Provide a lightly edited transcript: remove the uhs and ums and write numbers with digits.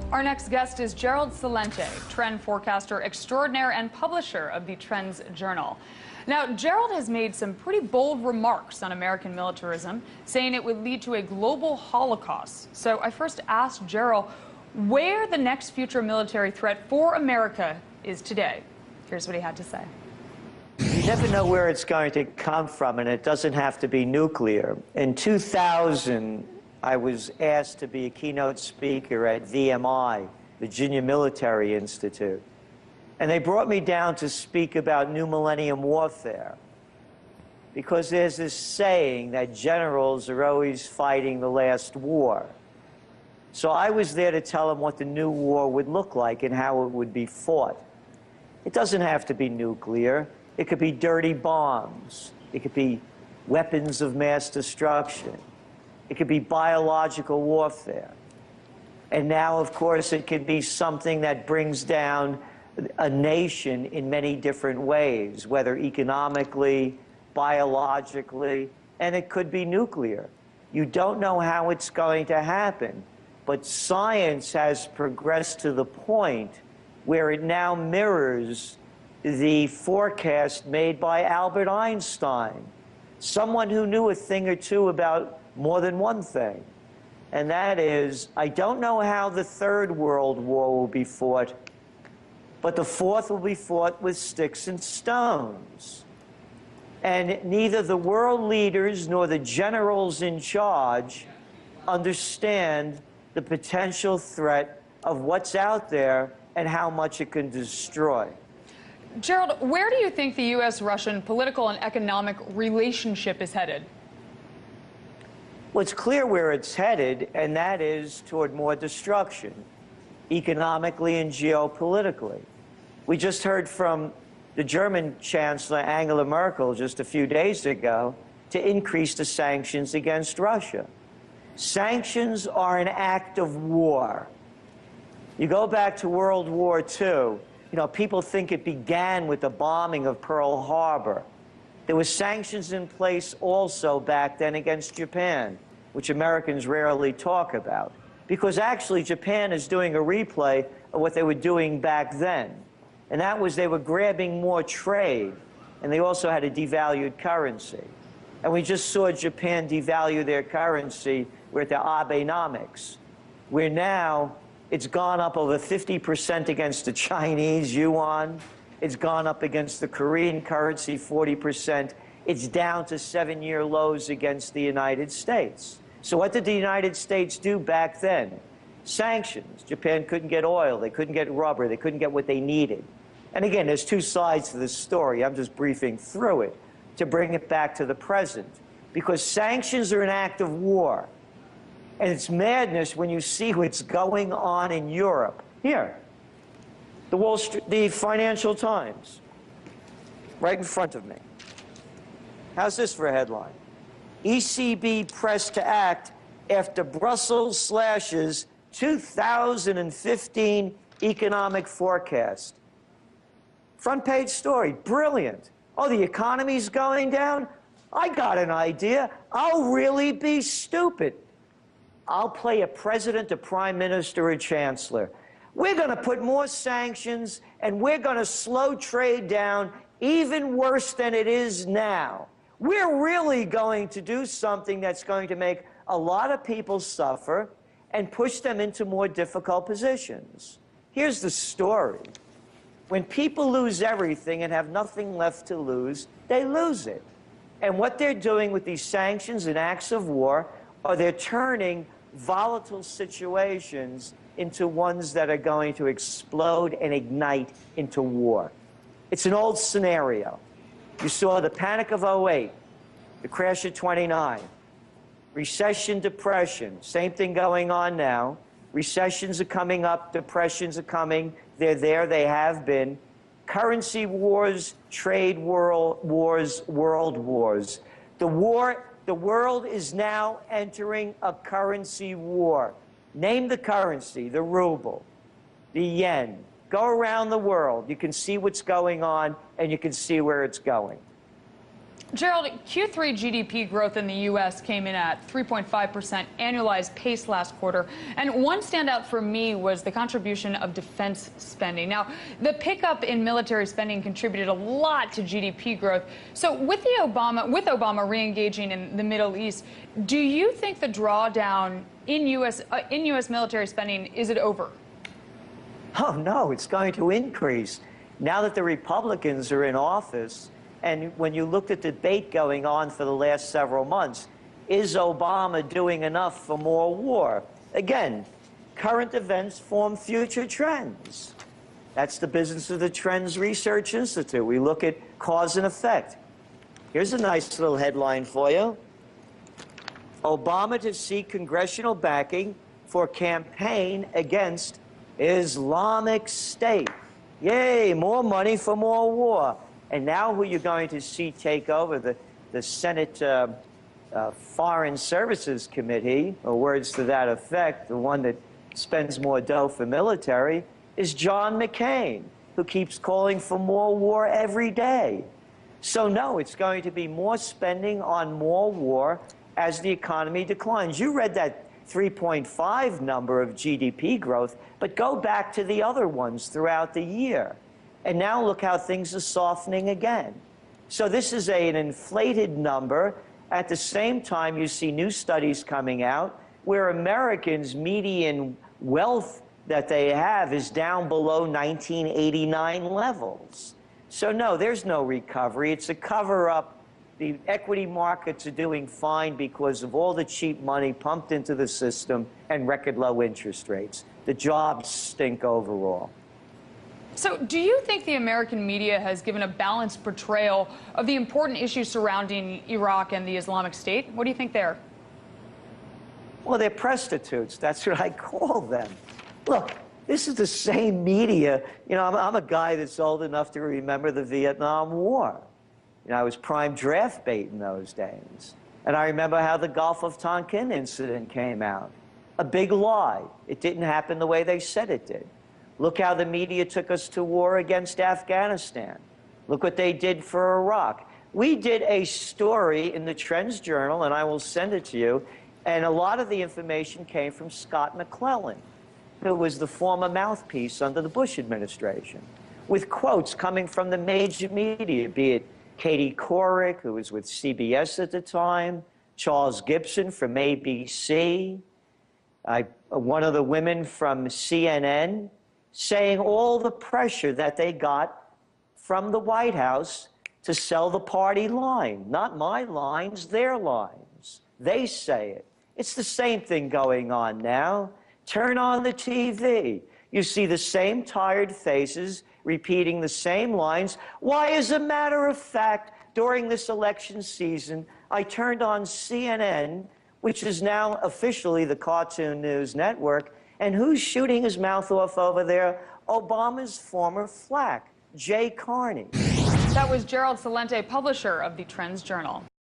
Our next guest is Gerald Celente, trend forecaster extraordinaire and publisher of the Trends Journal. Now, Gerald has made some pretty bold remarks on American militarism, saying it would lead to a global holocaust. So I first asked Gerald where the next future military threat for America is today. Here's what he had to say. You never know where it's going to come from, and it doesn't have to be nuclear. In 2000, I was asked to be a keynote speaker at VMI, Virginia Military Institute. And they brought me down to speak about new millennium warfare. Because there's this saying that generals are always fighting the last war. So I was there to tell them what the new war would look like and how it would be fought. It doesn't have to be nuclear. It could be dirty bombs. It could be weapons of mass destruction. It could be biological warfare. And now, of course, it could be something that brings down a nation in many different ways, whether economically, biologically, and it could be nuclear. You don't know how it's going to happen, but science has progressed to the point where it now mirrors the forecast made by Albert Einstein, someone who knew a thing or two about more than one thing. And that is, I don't know how the Third World War will be fought, but the fourth will be fought with sticks and stones. And neither the world leaders nor the generals in charge understand the potential threat of what's out there and how much it can destroy. Gerald, where do you think the U.S.-Russian political and economic relationship is headed? Well, it's clear where it's headed, and that is toward more destruction, economically and geopolitically. We just heard from the German Chancellor Angela Merkel just a few days ago to increase the sanctions against Russia. Sanctions are an act of war. You go back to World War II, people think it began with the bombing of Pearl Harbor. There were sanctions in place also back then against Japan, which Americans rarely talk about, because actually Japan is doing a replay of what they were doing back then. And that was they were grabbing more trade, and they also had a devalued currency. And we just saw Japan devalue their currency. We're at the Abenomics, where now it's gone up over 50% against the Chinese yuan. It's gone up against the Korean currency 40%. It's down to 7-year lows against the United States. So what did the United States do back then? Sanctions. Japan couldn't get oil. They couldn't get rubber. They couldn't get what they needed. And again, there's two sides to this story. I'm just briefing through it to bring it back to the present. Because sanctions are an act of war. And it's madness when you see what's going on in Europe. Here, the Financial Times, right in front of me. How's this for a headline? ECB pressed to act after Brussels slashes 2015 economic forecast. Front page story, brilliant. Oh, the economy's going down? I got an idea. I'll really be stupid. I'll play a president, a prime minister, a chancellor. We're going to put more sanctions, and we're going to slow trade down even worse than it is now. We're really going to do something that's going to make a lot of people suffer and push them into more difficult positions. Here's the story. When people lose everything and have nothing left to lose, they lose it. And what they're doing with these sanctions and acts of war are they're turning volatile situations into ones that are going to explode and ignite into war. It's an old scenario. You saw the panic of '08, the crash of '29, recession, depression, same thing going on now. Recessions are coming up, depressions are coming, they're there, they have been. Currency wars, trade wars, world wars. The world is now entering a currency war. Name the currency, the ruble, the yen. Go around the world. You can see what's going on, and you can see where it's going. Gerald, Q3 GDP growth in the U.S. came in at 3.5% annualized pace last quarter. And one standout for me was the contribution of defense spending. Now, the pickup in military spending contributed a lot to GDP growth. So with Obama re-engaging in the Middle East, do you think the drawdown in U.S. military spending, is it over? Oh, no, it's going to increase. Now that the Republicans are in office, and when you looked at the debate going on for the last several months, is Obama doing enough for more war? Again, current events form future trends. That's the business of the Trends Research Institute. We look at cause and effect. Here's a nice little headline for you. Obama to seek congressional backing for campaign against Islamic State. Yay, more money for more war. And now who you're going to see take over the Senate Foreign Services Committee, or words to that effect, the one that spends more dough for military, is John McCain, who keeps calling for more war every day. So no, it's going to be more spending on more war as the economy declines. You read that 3.5 number of GDP growth, but go back to the other ones throughout the year. And now look how things are softening again. So this is an inflated number. At the same time, you see new studies coming out where Americans' median wealth that they have is down below 1989 levels. So no, there's no recovery. It's a cover-up. The equity markets are doing fine because of all the cheap money pumped into the system and record low interest rates. The jobs stink overall. So do you think the American media has given a balanced portrayal of the important issues surrounding Iraq and the Islamic State? What do you think there? Well, they're prostitutes. That's what I call them. Look, this is the same media. You know, I'm a guy that's old enough to remember the Vietnam War. You know, I was prime draft bait in those days. And I remember how the Gulf of Tonkin incident came out. A big lie. It didn't happen the way they said it did. Look how the media took us to war against Afghanistan. Look what they did for Iraq. We did a story in the Trends Journal, and I will send it to you, and a lot of the information came from Scott McClellan, who was the former mouthpiece under the Bush administration, with quotes coming from the major media, be it Katie Couric, who was with CBS at the time, Charles Gibson from ABC, one of the women from CNN, saying all the pressure that they got from the White House to sell the party line. Not my lines, their lines. They say it. It's the same thing going on now. Turn on the TV. You see the same tired faces repeating the same lines. Why, as a matter of fact, during this election season, I turned on CNN, which is now officially the Cartoon News Network, and who's shooting his mouth off over there? Obama's former flack, Jay Carney. That was Gerald Celente, publisher of the Trends Journal.